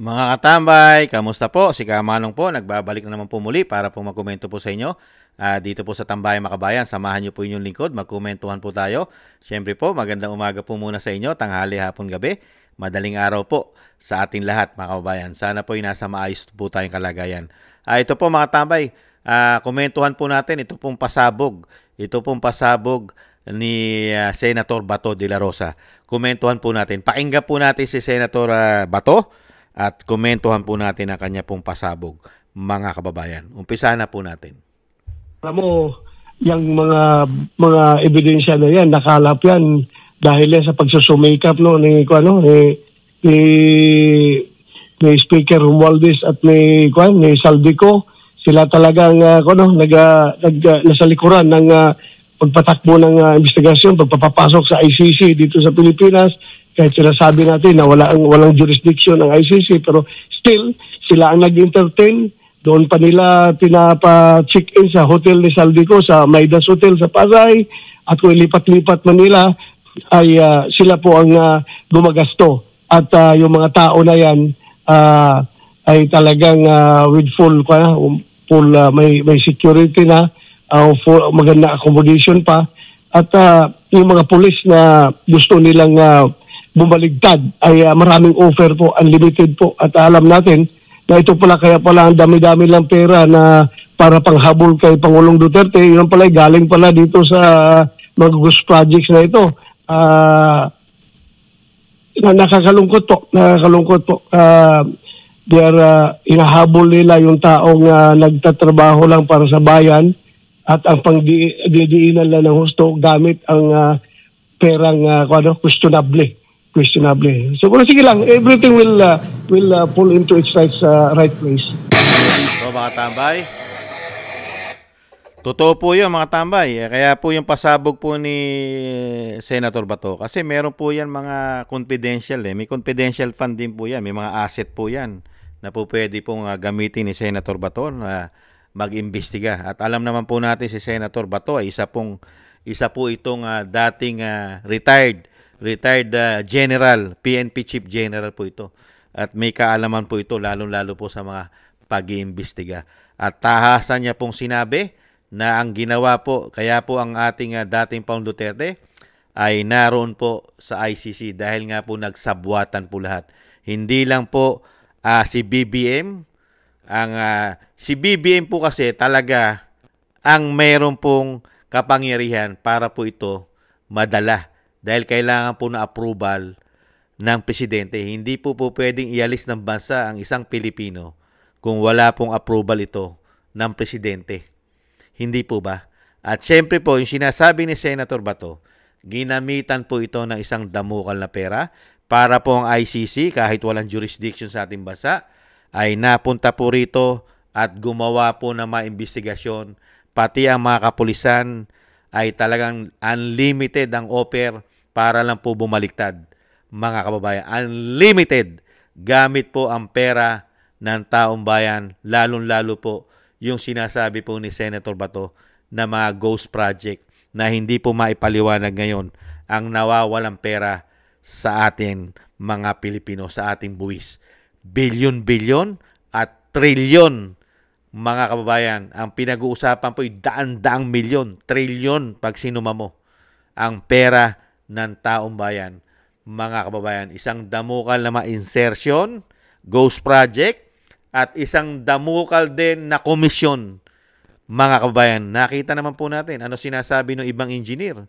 Mga katambay, kamusta po? Si Kamanong po, nagbabalik na naman po muli para po magkomento po sa inyo. Dito po sa Tambayan Makabayan, samahan niyo po inyong lingkod, magkomentuhan po tayo. Siyempre po, magandang umaga po muna sa inyo, tanghali, hapon, gabi. Madaling araw po sa ating lahat mga kababayan. Sana po ay nasa maayos po tayong kalagayan. Ito po mga tambay, komentuhan po natin, ito pong pasabog. Ito pong pasabog ni Senator Bato de la Rosa. Komentuhan po natin. Pakinggan po natin si Senator Bato. At komentuhan po natin ang kanya pong pasabog, mga kababayan. Umpisa na po natin. Alam mo, yung mga ebidensya na yan, nakalap yan dahil yan sa pagsusumikap ni Speaker Romualdez at ni Saldico. Sila talagang nasa likuran ng pagpatakbo ng investigasyon, pagpapasok sa ICC dito sa Pilipinas. Kahit sinasabi natin na walang jurisdiction ng ICC, pero still, sila ang nag-entertain. Doon pa nila pinapa-check-in sa hotel ni Saldico, sa Maidas Hotel sa Pasay. At kung ilipat-lipat man nila, ay sila po ang gumagasto. At yung mga tao na yan ay talagang with full may security na, full, maganda accommodation pa. At yung mga pulis na gusto nilang bumaligtad ay maraming offer po, unlimited po. At alam natin na ito pala kaya pala ang dami-dami lang pera na para panghabol kay Pangulong Duterte. Yun pala galing pala dito sa mga ghost projects na ito. Nakakalungkot po. Inahabol nila yung taong nagtatrabaho lang para sa bayan at ang pangdidiinan lang ng husto gamit ang perang questionable. So, sige lang, everything will pull into its right place. So, mga tambay, totoo po yun mga tambay. Kaya po yung pasabog po ni Senator Bato. Kasi meron po yan mga confidential. May confidential fund din po yan. May mga asset po yan na po pwede pong gamitin ni Senator Bato na mag-imbestiga. At alam naman po natin si Senator Bato ay isa po itong dating retired general, PNP Chief General po ito. At may kaalaman po ito, lalong-lalo po sa mga pag-iimbestiga. At tahasan niya pong sinabi na ang ginawa po, kaya po ang ating dating Pangulong Duterte ay naroon po sa ICC dahil nga po nagsabwatan po lahat. Hindi lang po si BBM, si BBM po kasi talaga ang mayroon pong kapangyarihan para po ito madala. Dahil kailangan po na approval ng presidente. Hindi po pwedeng ialis ng bansa ang isang Pilipino kung wala pong approval ito ng presidente. Hindi po ba? At syempre po, yung sinasabi ni Senator Bato, ginamitan po ito ng isang damukal na pera para po ang ICC, kahit walang jurisdiction sa ating bansa, ay napunta po rito at gumawa po ng mga investigasyon. Pati ang mga kapulisan ay talagang unlimited ang offer para lang po bumaliktad, mga kababayan. Unlimited gamit po ang pera ng taong bayan, lalong-lalo po yung sinasabi po ni Senator Bato na mga ghost project na hindi po maipaliwanag ngayon ang nawawalang pera sa atin mga Pilipino, sa ating buwis. Bilyon-bilyon at trilyon, mga kababayan. Ang pinag-uusapan po ay daan-daang milyon, trilyon pag sinuma mo ang pera ng taong bayan, mga kababayan. Isang damukal na ma-insertion, ghost project, at isang damukal din na komisyon, mga kababayan. Nakita naman po natin ano sinasabi ng ibang engineer.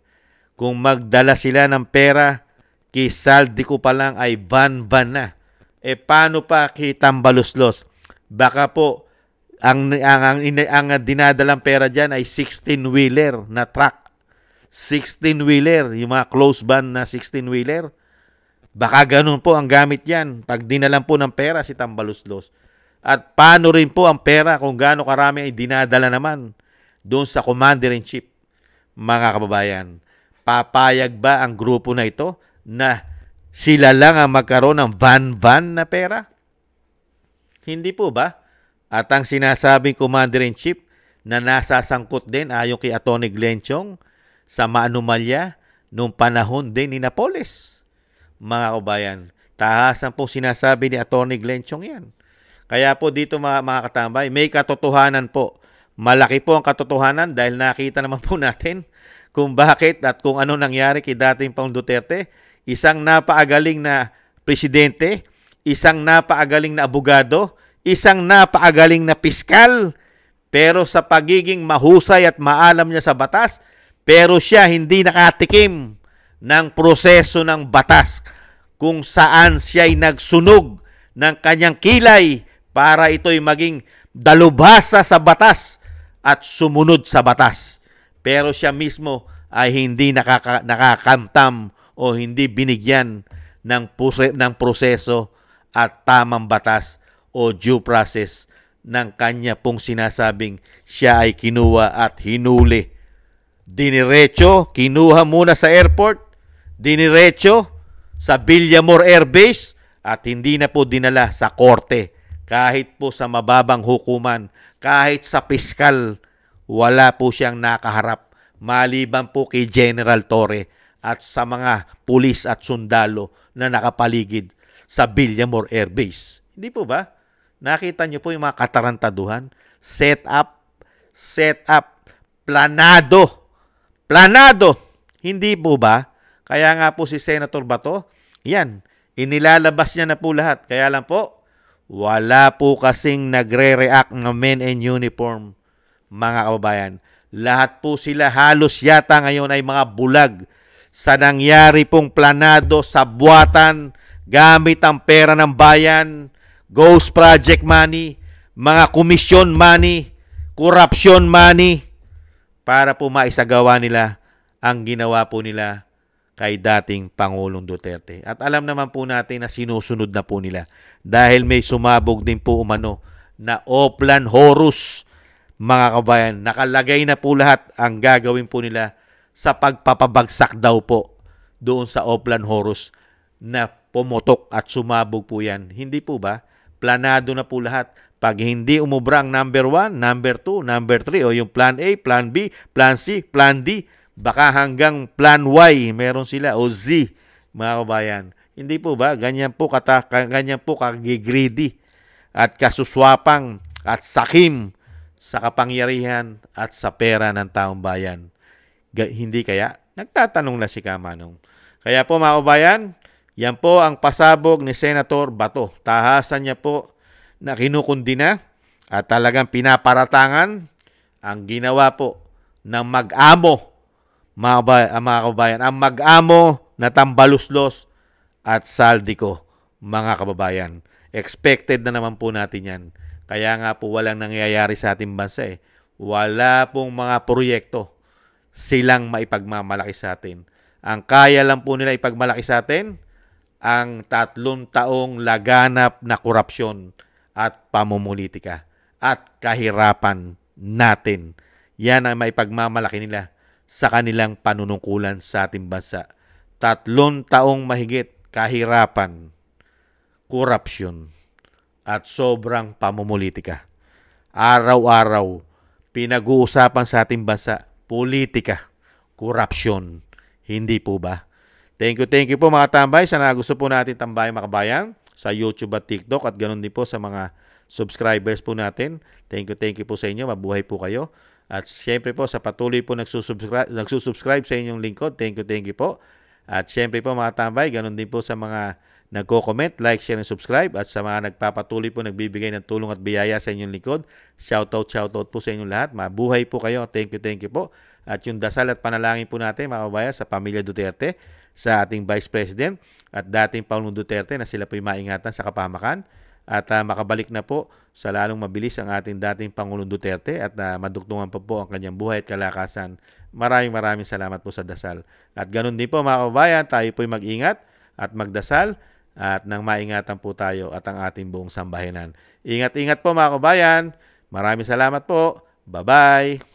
Kung magdala sila ng pera, kay Saldico pa lang ay van na. Paano pa kay Tambaluslos? Baka po ang dinadalang pera dyan ay 16-wheeler na truck. 16-wheeler, yung mga close van na 16-wheeler. Baka ganun po ang gamit yan pag dinalan po ng pera si Tambaluslos. At paano rin po ang pera kung gaano karami ay dinadala naman doon sa Commander-in-Chief, mga kababayan. Papayag ba ang grupo na ito na sila lang ang magkaroon ng van na pera? Hindi po ba? At ang sinasabing Commander-in-Chief na nasasangkot din ayon kay Atty. Glenchong sa maanumalya nung panahon din ni Napoles. Mga kabayan, Tahasan po sinasabi ni Atty. Glenn Chong yan. Kaya po dito mga katambay, may katotohanan po. Malaki po ang katotohanan dahil nakita naman po natin kung bakit at kung ano nangyari kay dating Pangulong Duterte. Isang napaagaling na presidente, isang napaagaling na abogado, isang napaagaling na piskal, pero sa pagiging mahusay at maalam niya sa batas, pero siya hindi nakatikim ng proseso ng batas kung saan siya'y nagsunog ng kanyang kilay para ito'y maging dalubhasa sa batas at sumunod sa batas. Pero siya mismo ay hindi nakakamtam o hindi binigyan ng proseso at tamang batas o due process ng kanya pong sinasabing siya ay kinuha at hinuli. Diniretso, kinuha muna sa airport, diniretso sa Villamor Air Base at hindi na po dinala sa korte. Kahit po sa mababang hukuman, kahit sa piskal, wala po siyang nakaharap. Maliban po kay General Torre at sa mga pulis at sundalo na nakapaligid sa Villamor Air Base. Hindi po ba? Nakita niyo po yung mga katarantaduhan? Set up, planado. Planado! Hindi po ba? Kaya nga po si Senator Bato, yan, inilalabas niya na po lahat. Kaya lang po, wala po kasing nagre-react ng men in uniform, mga kababayan. Lahat po sila halos yata ngayon ay mga bulag sa nangyari pong planado sa buwatan gamit ang pera ng bayan, ghost project money, mga komisyon money, corruption money, para po maisagawa nila ang ginawa po nila kay dating Pangulong Duterte. At alam naman po natin na sinusunod na po nila dahil may sumabog din po umano na Oplan Horus, mga kabayan. Nakalagay na po lahat ang gagawin po nila sa pagpapabagsak daw po doon sa Oplan Horus na pumotok at sumabog po yan. Hindi po ba? Planado na po lahat. Pag hindi umubra ang number 1, number 2, number 3 o yung plan A, plan B, plan C, plan D, baka hanggang plan Y meron sila o Z, mga kabayan. Hindi po ba? Ganyan po kagigreedy at kasuswapang at sakim sa kapangyarihan at sa pera ng taong bayan. Hindi kaya? Nagtatanong na si Kamanong. Kaya po mga kabayan, yan po ang pasabog ni Senator Bato. Tahasan niya po na kinukundina at talagang pinaparatangan ang ginawa po ng mag-amo, mga kababayan, ang mag-amo na Tambaluslos at Saldico, mga kababayan. Expected na naman po natin yan. Kaya nga po walang nangyayari sa ating bansa eh. Wala pong mga proyekto silang maipagmamalaki sa atin. Ang kaya lang po nila ipagmalaki sa atin, ang 3 taong laganap na korupsyon at pamumulitika at kahirapan natin. Yan ang maipagmamalaki nila sa kanilang panunungkulan sa ating bansa. 3 taong mahigit kahirapan, korupsyon, at sobrang pamumulitika. Araw-araw, pinag-uusapan sa ating bansa, politika, korupsyon. Hindi po ba? Thank you po mga tambay. Sana gusto po natin tambay mga kabayan sa YouTube at TikTok at ganoon din po sa mga subscribers po natin. Thank you po sa inyo. Mabuhay po kayo. At siyempre po sa patuloy po nagsusubscribe sa inyong lingkod. Thank you po. At siyempre po mga tambay, ganoon din po sa mga nagko-comment, like, share, and subscribe. At sa mga nagpapatuloy po nagbibigay ng tulong at biyaya sa inyong lingkod. Shoutout po sa inyong lahat. Mabuhay po kayo. Thank you po. At yung dasal at panalangin po natin mga kabayan sa pamilya Duterte, sa ating Vice President at dating Pangulong Duterte na sila po'y maingatan sa kapahamakan at makabalik na po sa lalong mabilis ang ating dating Pangulong Duterte at madugtungan pa po ang kanyang buhay at kalakasan. Maraming salamat po sa dasal. At ganun din po mga kabayan, tayo po'y mag-ingat at magdasal at nang maingatan po tayo at ang ating buong sambahanan. Ingat po mga kabayan. Maraming salamat po. Bye-bye.